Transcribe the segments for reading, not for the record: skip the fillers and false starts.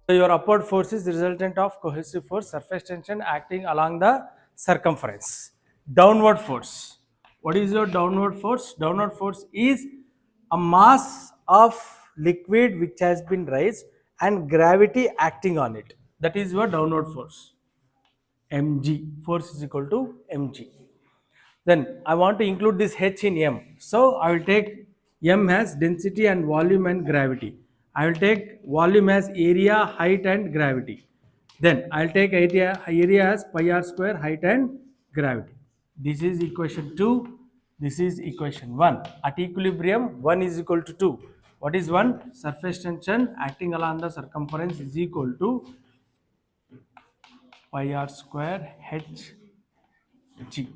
So your upward force is the resultant of cohesive force, surface tension acting along the circumference. Downward force. What is your downward force? Downward force is a mass of liquid which has been raised and gravity acting on it. That is your downward force. Mg. Force is equal to mg. Then I want to include this h in m. So I will take m as density and volume and gravity. I will take volume as area, height and gravity. Then I will take area as pi r square, height and gravity. This is equation 2. This is equation 1. At equilibrium 1 is equal to 2. What is 1? Surface tension acting along the circumference is equal to pi r square h g.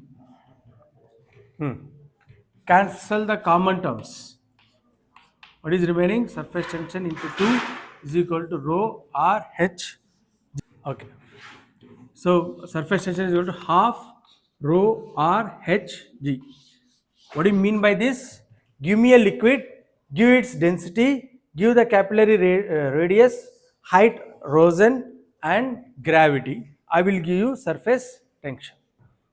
Cancel the common terms. What is remaining? Surface tension into 2 is equal to rho r h. Okay. So surface tension is equal to half rho r h g. What do you mean by this? Give me a liquid, give its density, give the capillary radius, height, Rosen, and gravity. I will give you surface tension.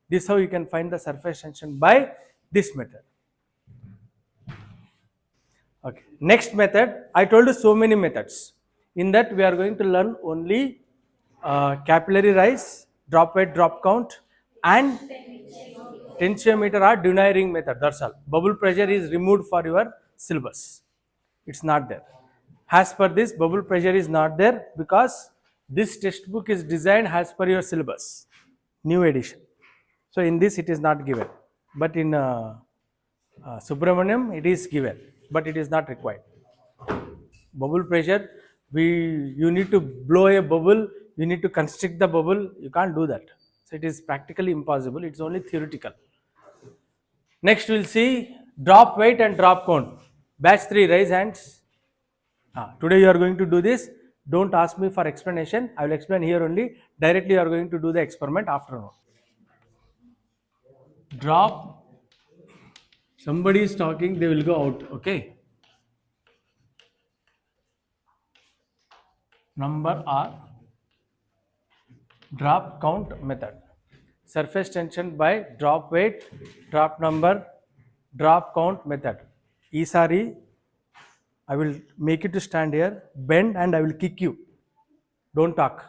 This is how you can find the surface tension by this method. Okay. Next method, I told you so many methods. In that we are going to learn only capillary rise, drop weight, drop count, and tensiometer or Dunay ring method. That's all. Bubble pressure is removed for your syllabus. It's not there. As per this, bubble pressure is not there because this textbook is designed as per your syllabus, new edition. So in this it is not given, but in Subramaniam it is given, but it is not required. Bubble pressure, you need to blow a bubble, you need to constrict the bubble, you can't do that. So it is practically impossible, it's only theoretical. Next we'll see drop weight and drop count. Batch 3, raise hands. Today you are going to do this. Don't ask me for explanation, I will explain here only. Directly you are going to do the experiment afternoon. Drop, somebody is talking, they will go out, okay. Number R, drop count method. Surface tension by drop weight, drop number, drop count method. Isari, I will make it to stand here, bend and I will kick you. Don't talk.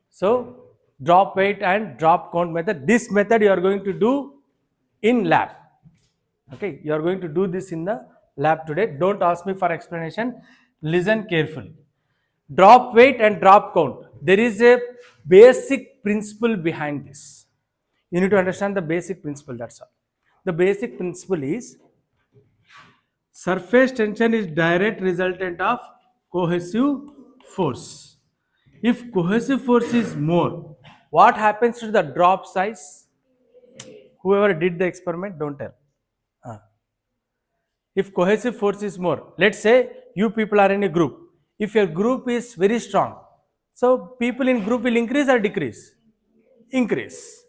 So, drop weight and drop count method. This method you are going to do in lab. Okay, you are going to do this in the lab today. Don't ask me for explanation. Listen carefully. Drop weight and drop count. There is a basic principle behind this. You need to understand the basic principle, that's all. The basic principle is surface tension is direct resultant of cohesive force. If cohesive force is more, what happens to the drop size? Whoever did the experiment, don't tell. If cohesive force is more, let's say you people are in a group. If your group is very strong, so people in group will increase or decrease? Increase.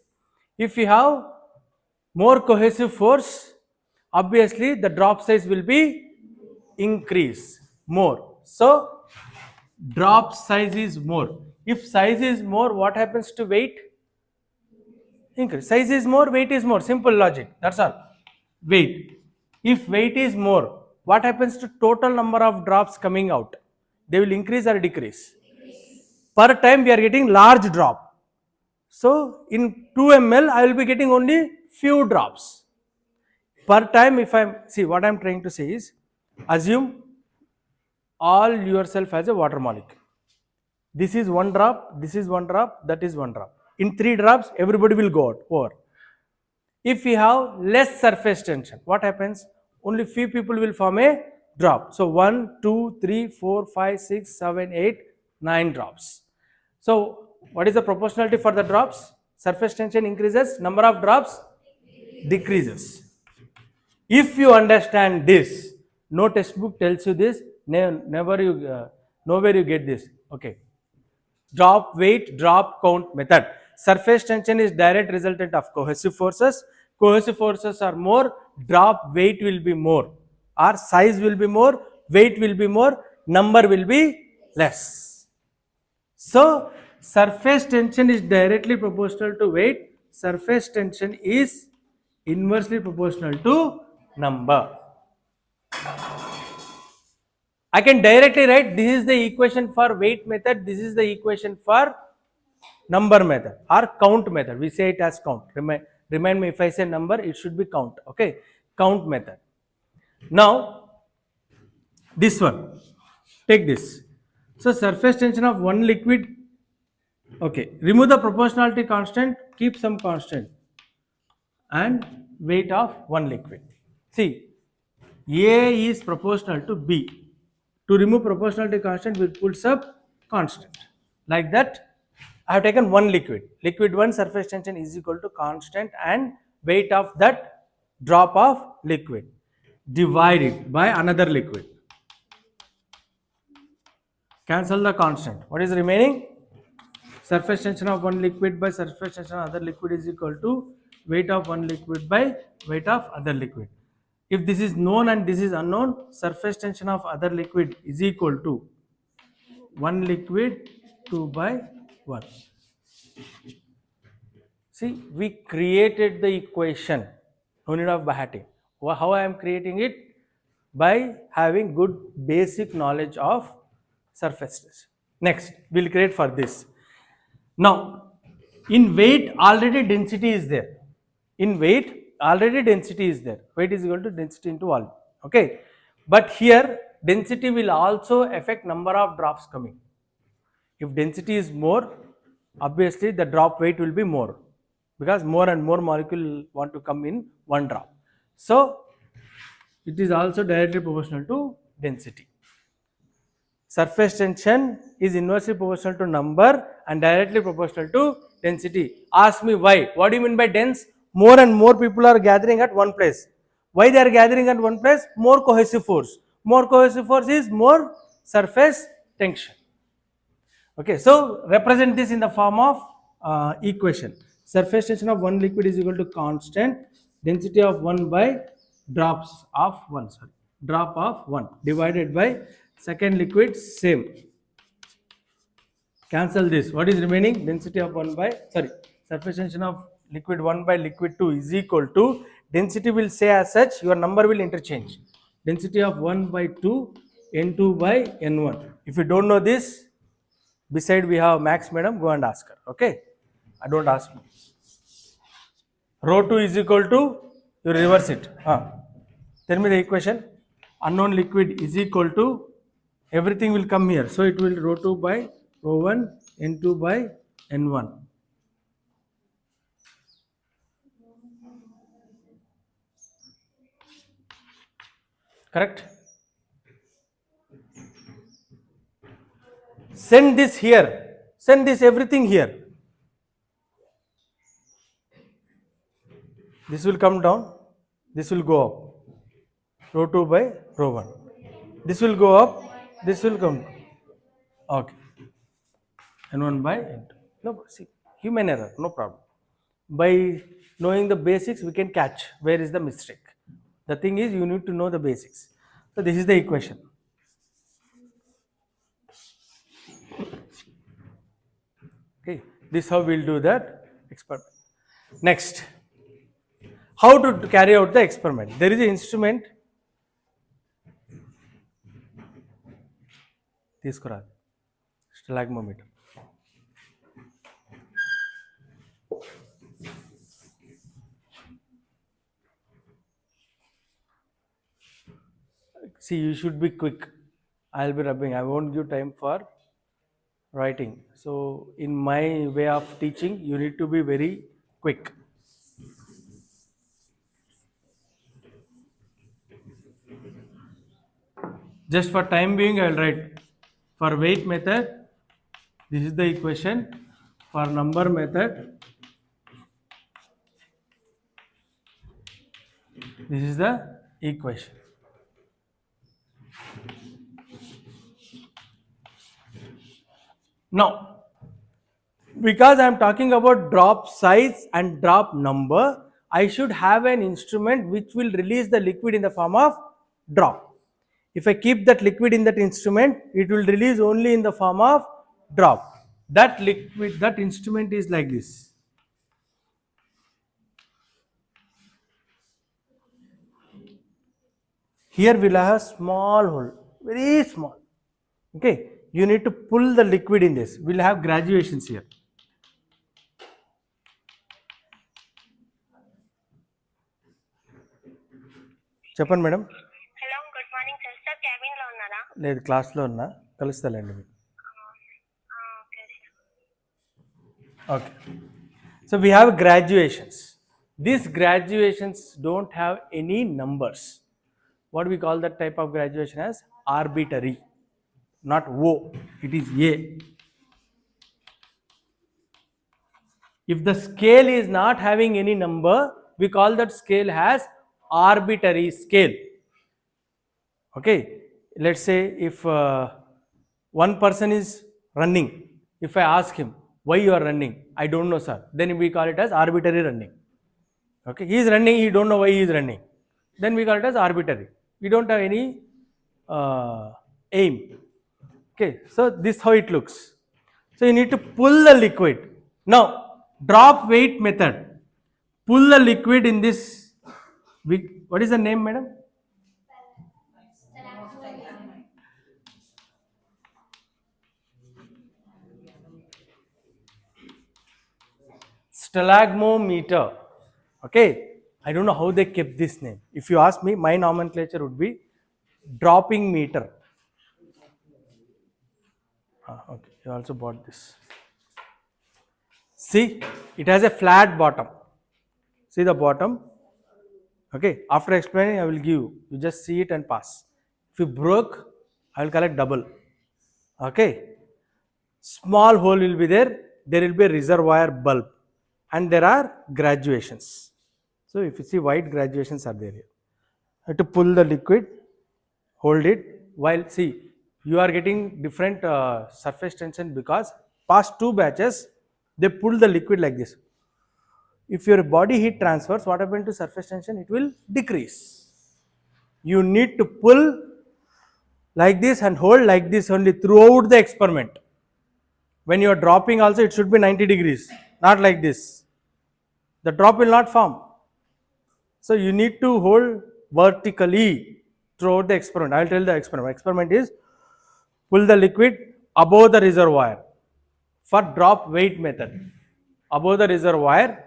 If you have more cohesive force, obviously the drop size will be increase more. So drop size is more. If size is more, what happens to weight? Increase. Size is more, weight is more. Simple logic. That's all. Weight. If weight is more, what happens to total number of drops coming out? They will increase or decrease? Per time we are getting large drop. So in 2 ml I will be getting only few drops. Per time if see what I am trying to say is, assume all yourself as a water molecule. This is 1 drop, this is 1 drop, that is 1 drop. In 3 drops everybody will go out over. If we have less surface tension, what happens? Only few people will form a drop. So 1, 2, 3, 4, 5, 6, 7, 8, 9 drops. So what is the proportionality for the drops? Surface tension increases, number of drops decreases. If you understand this, no textbook tells you this, nowhere you get this. Okay. Drop weight, drop count method. Surface tension is direct resultant of cohesive forces. Cohesive forces are more, drop weight will be more, or size will be more, weight will be more, number will be less. So surface tension is directly proportional to weight. Surface tension is inversely proportional to number. I can directly write this is the equation for weight method, this is the equation for number method or count method. We say it as count. Remind me, if I say number, it should be count. Okay, count method. Now this one, take this. So surface tension of one liquid. Okay, remove the proportionality constant, keep some constant, and weight of one liquid. See, A is proportional to B. To remove proportionality constant, we put sub constant. Like that, I have taken one liquid. Liquid 1 surface tension is equal to constant and weight of that drop of liquid divided by another liquid. Cancel the constant. What is remaining? Surface tension of one liquid by surface tension of other liquid is equal to weight of one liquid by weight of other liquid. If this is known and this is unknown, surface tension of other liquid is equal to one liquid 2 by 1. See, we created the equation. No need of by hearting. How I am creating it? By having good basic knowledge of surface tension. Next, we will create for this. Now, in weight already density is there. In weight already density is there. Weight is equal to density into volume. Okay. But here density will also affect number of drops coming. If density is more, obviously the drop weight will be more, because more and more molecule want to come in one drop. So it is also directly proportional to density. Surface tension is inversely proportional to number and directly proportional to density. Ask me why. What do you mean by dense? More and more people are gathering at one place. Why they are gathering at one place? More cohesive force. More cohesive force is more surface tension. Okay, so represent this in the form of equation. Surface tension of one liquid is equal to constant density of 1 by drops of 1. Sorry, drop of 1 divided by second liquid, same. Cancel this. What is remaining? Density of 1 by, sorry, surface tension of liquid 1 by liquid 2 is equal to, density will say as such, your number will interchange. Density of 1 by 2, N2 by N1. If you don't know this, beside we have Max madam, go and ask her. Okay, I don't ask me. Rho 2 is equal to, you reverse it. Tell me the equation. Unknown liquid is equal to, everything will come here. So it will rho 2 by rho 1, N2 by N1. Correct? Send this here. Send this everything here. This will come down. This will go up. Rho 2 by rho 1. This will go up. This will come down. Okay. N1 by N2. No, see, human error, no problem. By knowing the basics, we can catch where is the mistake. The thing is, you need to know the basics. So this is the equation. Okay, this how we'll do that experiment. Next, how to carry out the experiment. There is an instrument. తీసుకురా stalagmometer. See, you should be quick. I'll be rubbing. I won't give time for writing. So, in my way of teaching, you need to be very quick. Just for time being, I will write. For weight method, this is the equation. For number method, this is the equation. Now, because I am talking about drop size and drop number, I should have an instrument which will release the liquid in the form of drop. If I keep that liquid in that instrument, it will release only in the form of drop. That liquid, that instrument is like this. Here we'll have a small hole, very small. Okay, you need to pull the liquid in this. We'll have graduations here. చెప్పండి madam. Hello good morning sir. Sir cabin లో ఉన్నారా? లేదు, క్లాస్లో ఉన్నా, కలుస్తాలేండి మీకు. Okay sir. Okay, so we have graduations. These graduations don't have any numbers. What we call that type of graduation as arbitrary, not O, it is A. If the scale is not having any number, we call that scale as arbitrary scale. Okay, let's say if one person is running, if I ask him why you are running, I don't know sir, then we call it as arbitrary running. Okay, he is running, he don't know why he is running, then we call it as arbitrary. We don't have any aim. Okay, so this how it looks. So you need to pull the liquid. Now drop weight method, pull the liquid in this. What is the name, madam? Stalagmometer. Okay, I don't know how they kept this name. If you ask me, my nomenclature would be dropping meter. Okay, you also bought this. See, it has a flat bottom. See the bottom. Okay, after explaining I will give you. You just see it and pass. If you broke, I will collect double. Okay, small hole will be there. There will be a reservoir bulb, and there are graduations. So if you see, white graduations are there here. You have to pull the liquid, hold it. While see, you are getting different surface tension because past two batches they pull the liquid like this. If your body heat transfers, what happens to surface tension? It will decrease. You need to pull like this and hold like this only throughout the experiment. When you are dropping also, it should be 90 degrees, not like this. The drop will not form. So you need to hold vertically throughout the experiment. I will tell the experiment. Experiment is pull the liquid above the reservoir for drop weight method. Above the reservoir,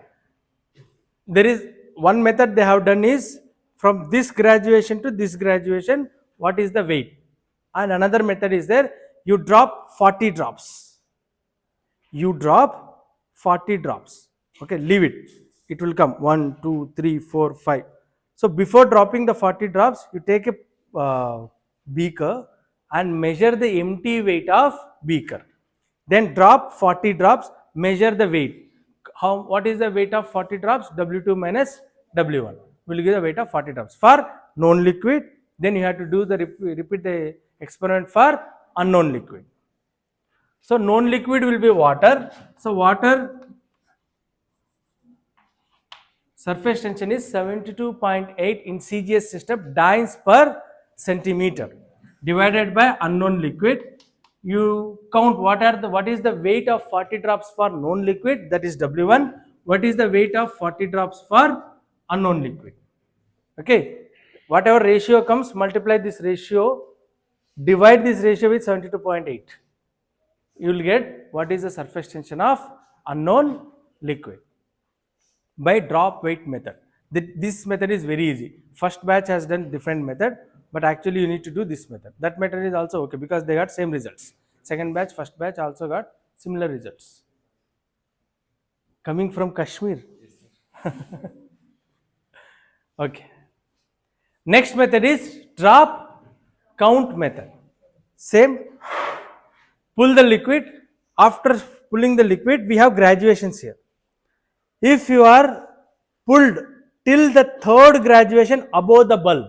there is one method they have done is from this graduation to this graduation, what is the weight? And another method is there, you drop 40 drops. You drop 40 drops. Okay, leave it. It will come 1, 2, 3, 4, 5. So before dropping the 40 drops, you take a beaker and measure the empty weight of beaker. Then drop 40 drops, measure the weight. What is the weight of 40 drops? W2 minus W1 will give the weight of 40 drops. For known liquid, then you have to do the repeat the experiment for unknown liquid. So known liquid will be water. So water surface tension is 72.8 in CGS system dynes per centimeter divided by unknown liquid. You count what is the weight of 40 drops for known liquid, that is W1. What is the weight of 40 drops for unknown liquid? Okay, whatever ratio comes, multiply this ratio, divide this ratio with 72.8. You will get what is the surface tension of unknown liquid by drop weight method. This method is very easy. First batch has done different method, but actually you need to do this method. That method is also okay because they got same results. Second batch, first batch also got similar results. Coming from Kashmir. Okay. Next method is drop count method. Same. Pull the liquid. After pulling the liquid, we have graduations here. If you are pulled till the third graduation above the bulb,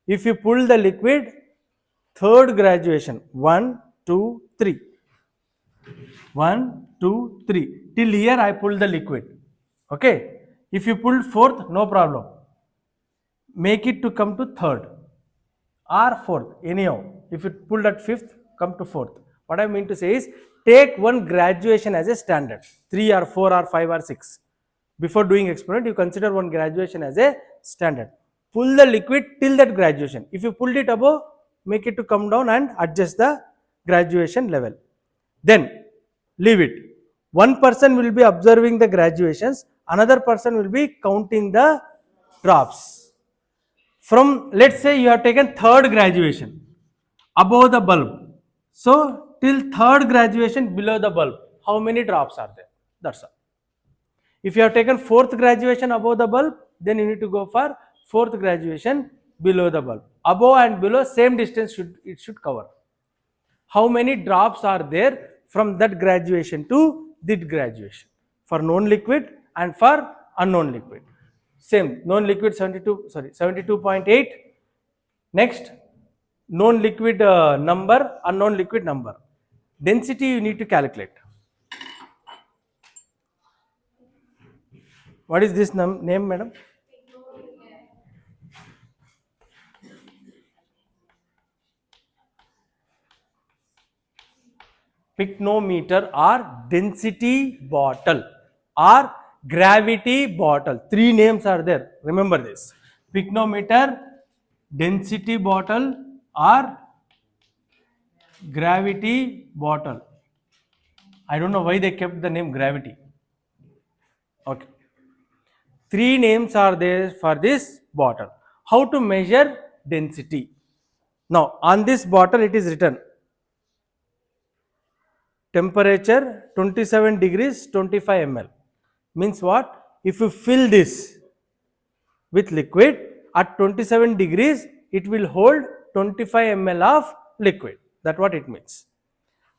if you pull the liquid, third graduation, 1, 2, 3. 1, 2, 3. Till here I pull the liquid. Okay. If you pull fourth, no problem. Make it to come to third. or fourth, anyhow. If you pulled at fifth, come to fourth. What I mean to say is, take one graduation as a standard, 3 or 4 or 5 or 6. Before doing experiment, you consider one graduation as a standard. Pull the liquid till that graduation. If you pulled it above, make it to come down and adjust the graduation level. Then leave it. One person will be observing the graduations, another person will be counting the drops. From, let's say you have taken third graduation above the bulb. So till third graduation below the bulb, how many drops are there? That's all. If you have taken fourth graduation above the bulb, then you need to go for fourth graduation below the bulb. Above and below, same distance it should cover. How many drops are there from that graduation to that graduation for known liquid and for unknown liquid? Same, known liquid 72.8. Next, known liquid number, unknown liquid number. Density you need to calculate. What is this name, madam? Pycnometer or density bottle or gravity bottle. 3 names are there. Remember this. Pycnometer, density bottle or gravity bottle. I don't know why they kept the name gravity. Okay. 3 names are there for this bottle. How to measure density? Now on this bottle it is written temperature 27 degrees 25 ml. Means what? If you fill this with liquid at 27 degrees, it will hold 25 ml of liquid. That's what it means.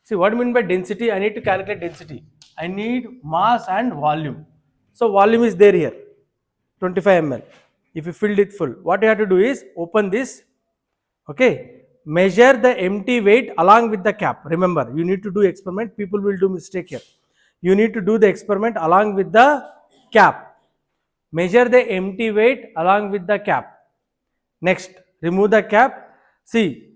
See, what I mean by density? I need to calculate density. I need mass and volume. So volume is there here, 25 ml. If you filled it full, what you have to do is open this, okay, measure the empty weight along with the cap. Remember, you need to do experiment. People will do mistake here. You need to do the experiment along with the cap. Measure the empty weight along with the cap. Next, remove the cap. See,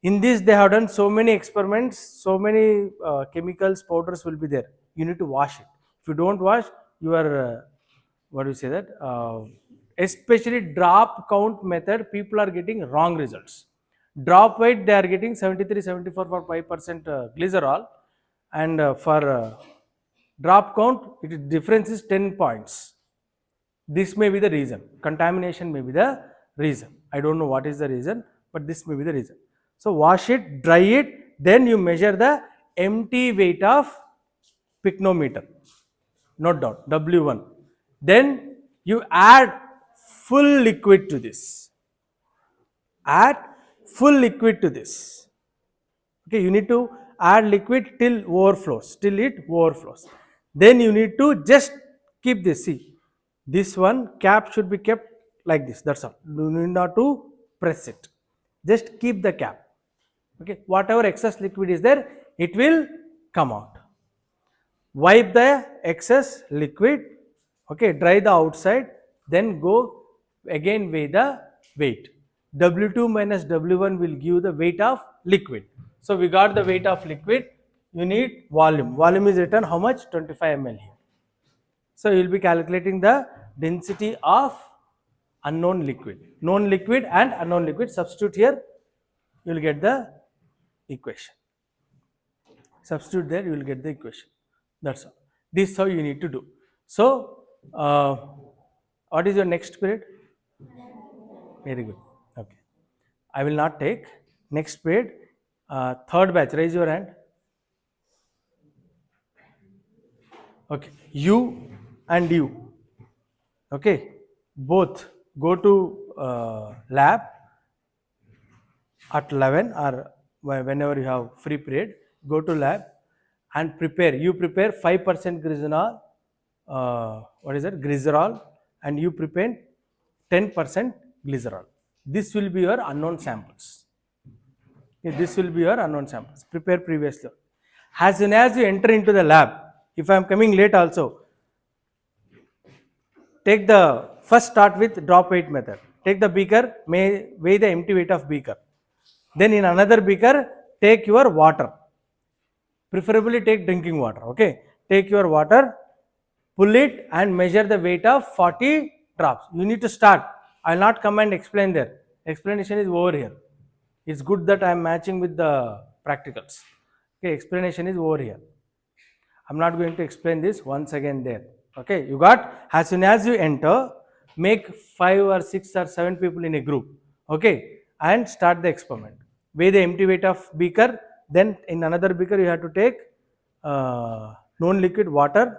in this they have done so many experiments, so many chemicals, powders will be there. You need to wash it. If you don't wash, your what do you say that? Especially drop count method, people are getting wrong results. Drop weight they are getting 73, 74 for 5% glycerol, and for drop count, difference is 10 points. This may be the reason. Contamination may be the reason. I don't know what is the reason, but this may be the reason. So wash it, dry it, then you measure the empty weight of pycnometer. Note down W1. Then you add full liquid to this. Add full liquid to this. Okay, you need to add liquid till overflows, till it overflows. Then you need to just keep this. See, this one cap should be kept like this. That's all. You need not to press it. Just keep the cap. Okay, whatever excess liquid is there, it will come out. Wipe the excess liquid. Okay, dry the outside. Then go again weigh the weight. W2 minus W1 will give the weight of liquid. So we got the weight of liquid. You need volume. Volume is written how much? 25 ml here. So you will be calculating the density of unknown liquid. Known liquid and unknown liquid. Substitute here. You will get the equation. Substitute there. You will get the equation. That's all. This is how you need to do. So what is your next period? Very good. Okay. I will not take. Next period. Third batch. Raise your hand. Okay. You and you. Okay. Both go to lab at 11 or whenever you have free period. Go to lab and prepare. You prepare 5% glycerol. Glycerol, and you prepare 10% glycerol. This will be your unknown samples. Okay, this will be your unknown samples. Prepare previously. As soon as you enter into the lab, if I am coming late also, first start with drop weight method. Take the beaker, weigh the empty weight of beaker. Then in another beaker, take your water. Preferably take drinking water. Okay. Take your water, pull it and measure the weight of 40 drops. You need to start. I will not come and explain there. Explanation is over here. It's good that I am matching with the practicals. Okay, explanation is over here. I'm not going to explain this once again there. Okay, you got, as soon as you enter, make 5 or 6 or 7 people in a group. Okay, and start the experiment. Weigh the empty weight of beaker, then in another beaker you have to take known liquid water,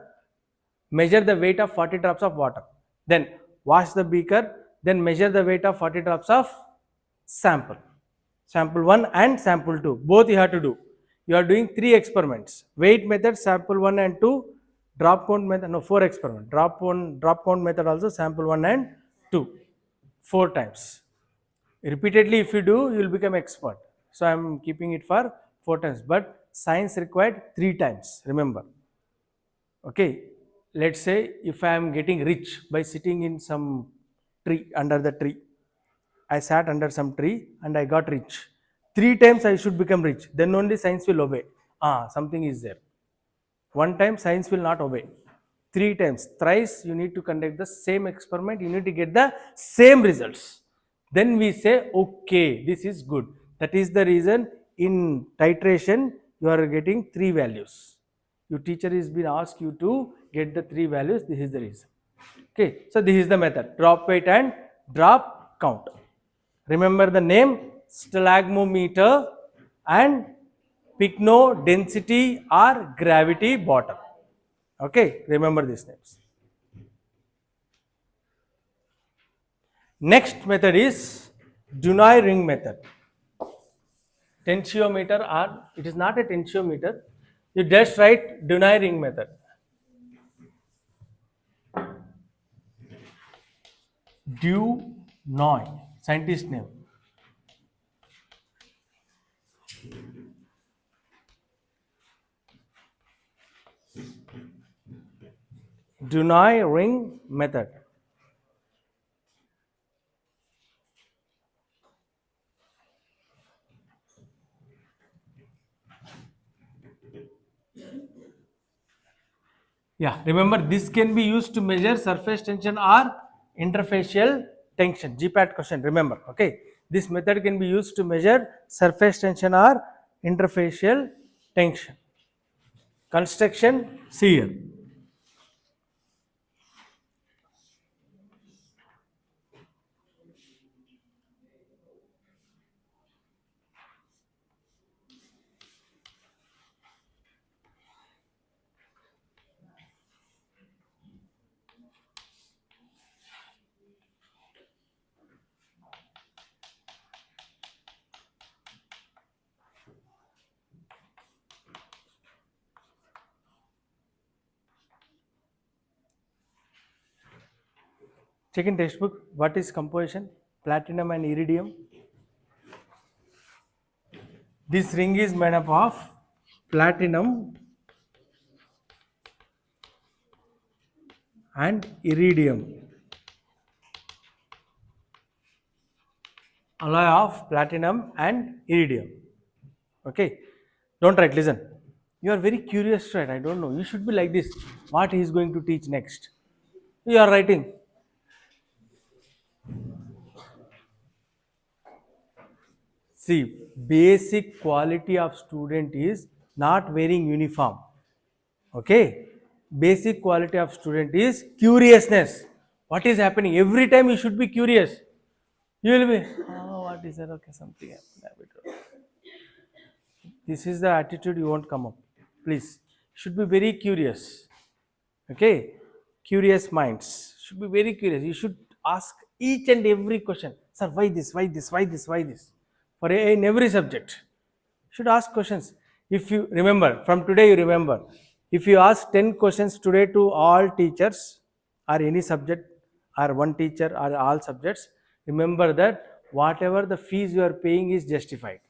measure the weight of 40 drops of water. Then wash the beaker, then measure the weight of 40 drops of sample. Sample 1 and sample 2. Both you have to do. You are doing 3 experiments. Weight method, sample 1 and 2. Drop count method, no, 4 experiments. Drop count method also, sample 1 and 2. 4 times. Repeatedly if you do, you will become expert. So I am keeping it for 4 times. But science required 3 times. Remember. Okay. Let's say if I am getting rich by sitting in some tree, under the tree. I sat under some tree and I got rich. 3 times I should become rich. Then only science will obey. Something is there. 1 time science will not obey. 3 times, thrice you need to conduct the same experiment. You need to get the same results. Then we say, okay, this is good. That is the reason in titration you are getting 3 values. Your teacher is been asked you to get the 3 values. This is the reason. Okay, so this is the method. Drop weight and drop count. Remember the name, stalagmometer and pycno density or gravity bottle. Okay, remember these names. Next method is Dunai ring method. Tensiometer, or it is not a tensiometer. You just write Dunai ring method. Dunai, scientist name. Dunai ring method. Yeah, remember this can be used to measure surface tension or interfacial tension. GPAT question, remember. Okay, this method can be used to measure surface tension or interfacial tension. Construction, see here. Check in textbook, what is composition? Platinum and iridium. This ring is made up of platinum and iridium. Alloy of platinum and iridium. Okay, don't write, listen. You are very curious, right? I don't know. You should be like this. What he is going to teach next? You are writing. See, basic quality of student is not wearing uniform. Okay, basic quality of student is curiousness. What is happening? Every time you should be curious. You will be, what is that? Okay, something happened. This is the attitude you won't come up. Please, should be very curious. Okay, curious minds should be very curious. You should ask each and every question. Sir, why this? Why this? Why this? Why this? For in every subject, you should ask questions. If you remember, from today you remember, if you ask 10 questions today to all teachers or any subject or one teacher or all subjects, remember that whatever the fees you are paying is justified.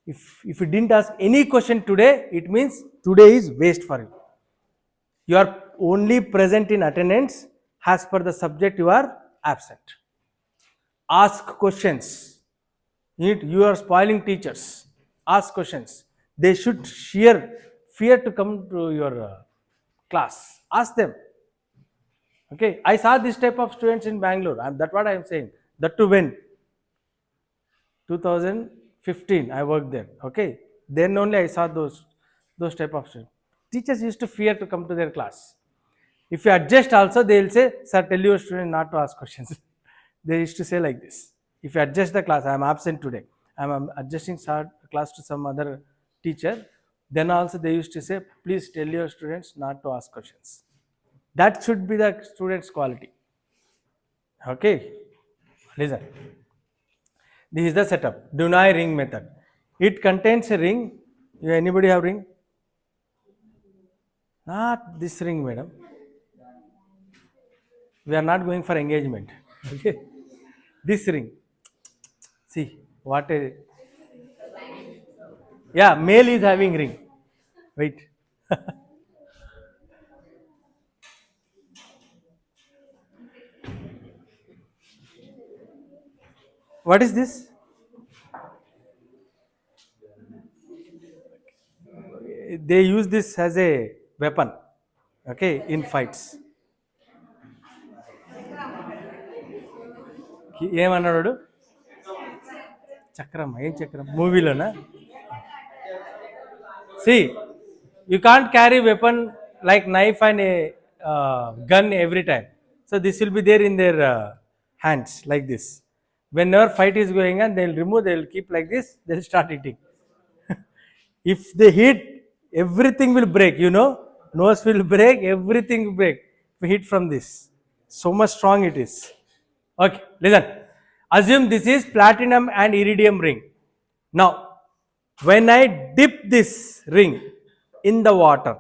If you didn't ask any question today, it means today is waste for you. You are only present in attendance as per the subject you are absent. Ask questions. You are spoiling teachers. Ask questions. They should fear to come to your class. Ask them. Okay, I saw this type of students in Bangalore. That's what I am saying. That to when? 2015, I worked there. Okay, then only I saw those type of students. Teachers used to fear to come to their class. If you adjust also, they will say, sir, tell your student not to ask questions. They used to say like this. If you adjust the class, I am absent today. I am adjusting class to some other teacher. Then also they used to say, please tell your students not to ask questions. That should be the student's quality. Okay, listen. This is the setup. Dunai ring method. It contains a ring. Anybody have ring? Not this ring, madam. We are not going for engagement. Okay. This ring. See what a. Yeah, male is having ring. Wait. What is this? They use this as a weapon. Okay, in fights. ఏమన్నాడు చక్రం ఏం చక్రం మూవీలోనా See, you can't carry weapon like knife and a gun every time. So this will be there in their hands like this. Whenever fight is going on, they'll remove, they'll keep like this, they'll start eating. If they hit, everything will break, nose will break, everything will break. We hit from this. So much strong it is. Okay, listen. Assume this is platinum and iridium ring. Now, when I dip this ring in the water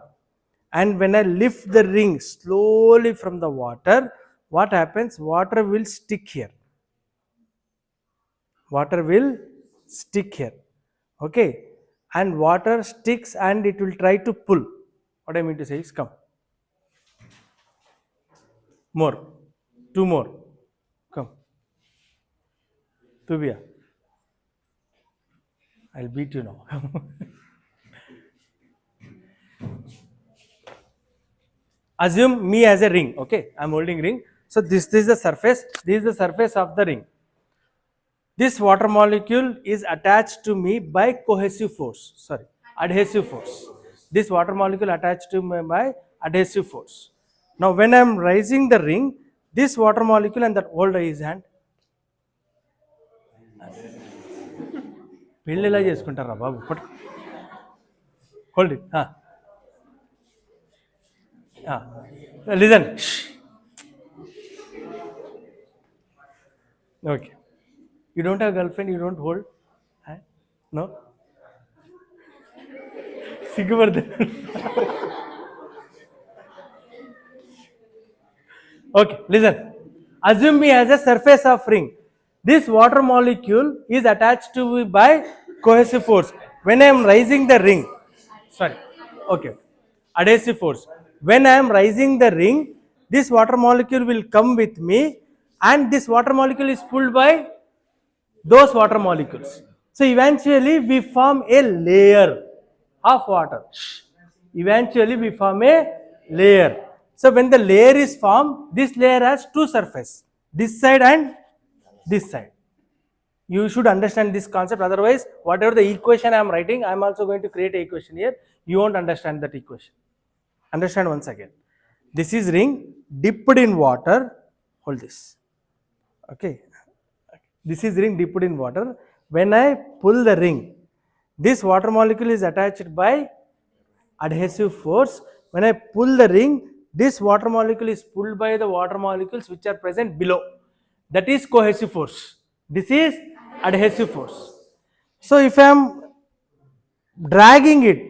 and when I lift the ring slowly from the water, what happens? Water will stick here. Water will stick here. Okay, and water sticks and it will try to pull. What I mean to say is, come. More. Two more. Come. Tubia. I'll beat you now. Assume me as a ring. Okay, I'm holding ring. So this is the surface. This is the surface of the ring. This water molecule is attached to me by cohesive force. Sorry, adhesive force. This water molecule attached to me by adhesive force. Now when I'm raising the ring, this water molecule and that hold his hand. పెళ్ళిలా చేసుకుంటారా బాబు hold it listen okay you don't have girlfriend you don't hold no సిగ్గుపడుతుంది okay listen assume me as a surface of ring. This water molecule is attached to me by cohesive force. When I am raising the ring, adhesive force. When I am raising the ring, this water molecule will come with me and this water molecule is pulled by those water molecules. So eventually we form a layer of water. Eventually we form a layer. So when the layer is formed, this layer has two surfaces, this side and this side. You should understand this concept, otherwise whatever the equation I am writing, I am also going to create an equation here. You won't understand that equation. Understand once again. This is ring dipped in water. Hold this. Okay. This is ring dipped in water. When I pull the ring, this water molecule is attached by adhesive force. When I pull the ring, this water molecule is pulled by the water molecules which are present below. That is cohesive force. This is adhesive force. So if I am dragging it,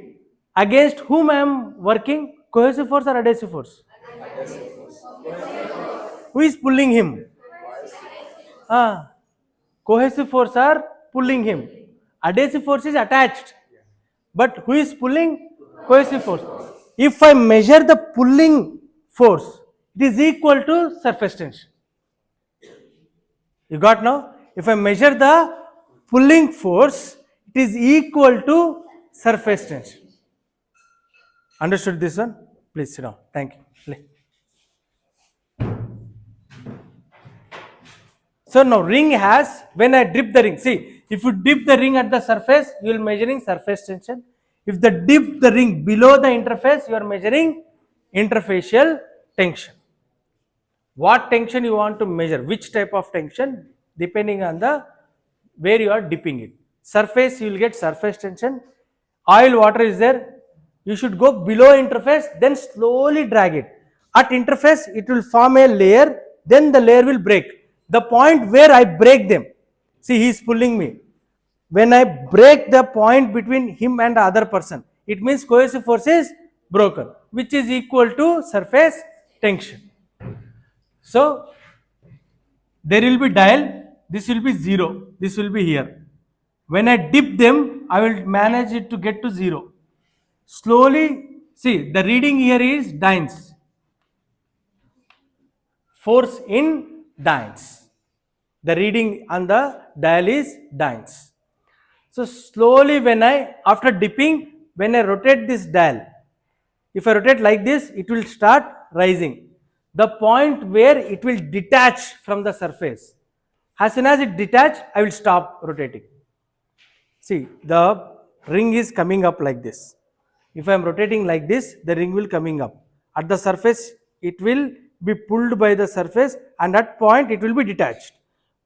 against whom I am working? Cohesive force or adhesive force? Who is pulling him? Cohesive force are pulling him. Adhesive force is attached. But who is pulling? Cohesive force. If I measure the pulling force, it is equal to surface tension. You got now? If I measure the pulling force, it is equal to surface tension. Understood this one? Please sit down. Thank you. Play. So now ring has, when I dip the ring, see, if you dip the ring at the surface, you will measuring surface tension. If the dip the ring below the interface, you are measuring interfacial tension. What tension you want to measure, which type of tension, depending on the where you are dipping it. Surface, you will get surface tension. Oil, water is there. You should go below interface, then slowly drag it. At interface, it will form a layer, then the layer will break. The point where I break them, see, he is pulling me. When I break the point between him and the other person, it means cohesive force is broken, which is equal to surface tension. So, there will be dial, this will be 0, this will be here. When I dip them, I will manage it to get to 0. Slowly, see, the reading here is dynes. Force in dynes. The reading on the dial is dynes. So, slowly when after dipping, when I rotate this dial, if I rotate like this, it will start rising. The point where it will detach from the surface. As soon as it detach, I will stop rotating. See, the ring is coming up like this. If I am rotating like this, the ring will coming up. At the surface, it will be pulled by the surface, and at point it will be detached.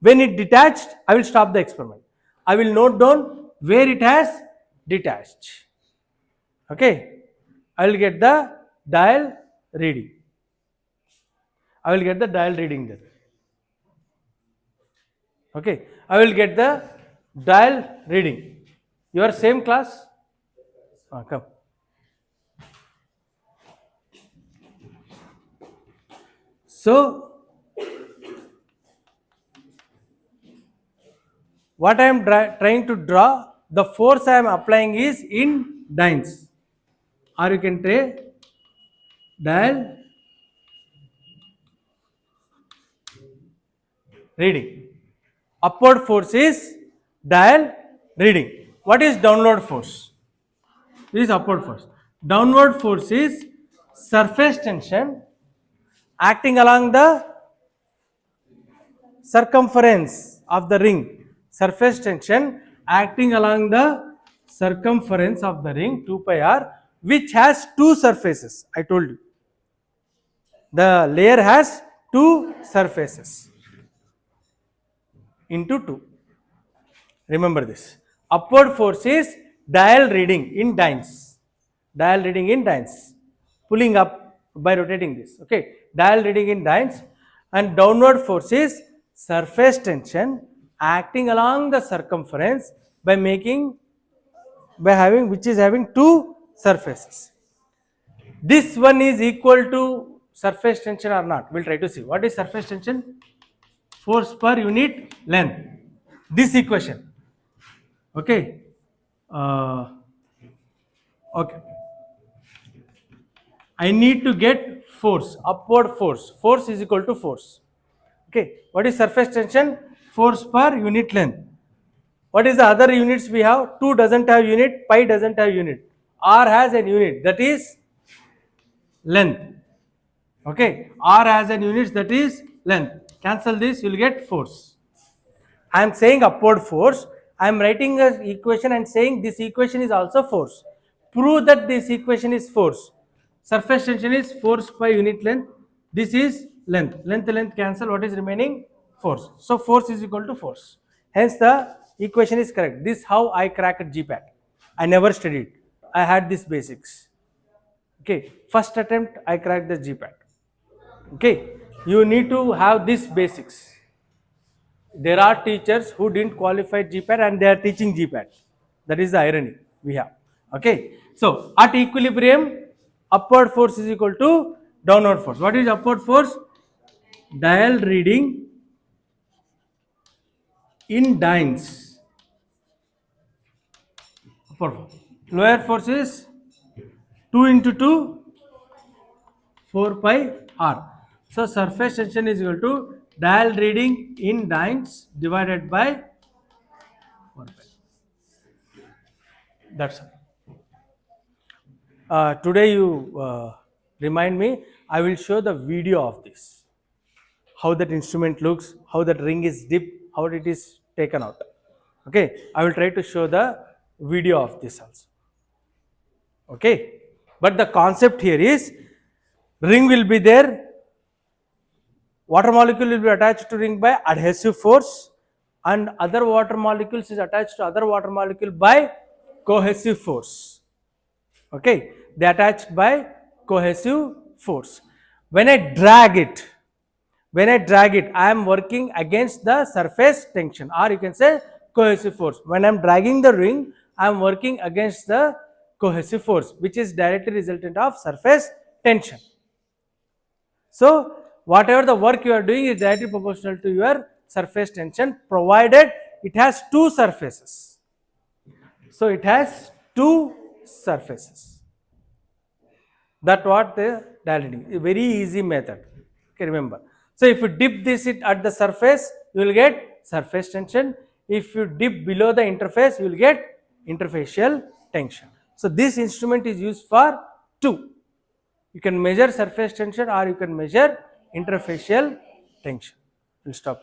When it detached, I will stop the experiment. I will note down where it has detached. Okay, I will get the dial reading. I will get the dial reading there. Okay, I will get the dial reading. Your same class? Come. So, what I am trying to draw, the force I am applying is in dynes. Or you can say dial reading. Upward force is dial reading. What is downward force? This is upward force. Downward force is surface tension acting along the circumference of the ring. Surface tension acting along the circumference of the ring 2 pi r, which has two surfaces. I told you. The layer has two surfaces into 2. Remember this. Upward force is dial reading in dynes. Dial reading in dynes. Pulling up by rotating this. Okay. Dial reading in dynes. And downward force is surface tension acting along the circumference by having which is having two surfaces. This one is equal to surface tension or not? We'll try to see. What is surface tension? Force per unit length. This equation. Okay. Okay. I need to get force, upward force. Force is equal to force. Okay. What is surface tension? Force per unit length. What is the other units we have? 2 doesn't have unit, pi doesn't have unit. R has an unit, that is length. Okay. R has an unit, that is length. Cancel this, you will get force. I am saying upward force. I am writing an equation and saying this equation is also force. Prove that this equation is force. Surface tension is force by unit length. This is length. Length cancel. What is remaining? Force. So force is equal to force. Hence the equation is correct. This is how I cracked GPAT. I never studied. I had these basics. Okay. First attempt I cracked the GPAT. Okay. You need to have these basics. There are teachers who didn't qualify GPAT and they are teaching GPAT. That is the irony we have. Okay. So, at equilibrium, upward force is equal to downward force. What is upward force? Dial reading in dynes. Upward force. Lower force is 2 into 2, 4 pi r. So, surface tension is equal to dial reading in dynes divided by 4 pi. That's all. Today you remind me, I will show the video of this, how that instrument looks, how that ring is dipped, how it is taken out. Okay, I will try to show the video of this also. Okay, but the concept here is, ring will be there, water molecule will be attached to ring by adhesive force, and other water molecules is attached to other water molecule by cohesive force. Okay, they attached by cohesive force. When I drag it, I am working against the surface tension, or you can say cohesive force. When I am dragging the ring, I am working against the cohesive force, which is directly resultant of surface tension. So whatever the work you are doing is directly proportional to your surface tension, provided it has two surfaces. So it has two surfaces. That what the dilating, a very easy method. Okay, remember. So if you dip this it at the surface, you will get surface tension. If you dip below the interface, you will get interfacial tension. So this instrument is used for two. You can measure surface tension or you can measure interfacial tension. We'll stop.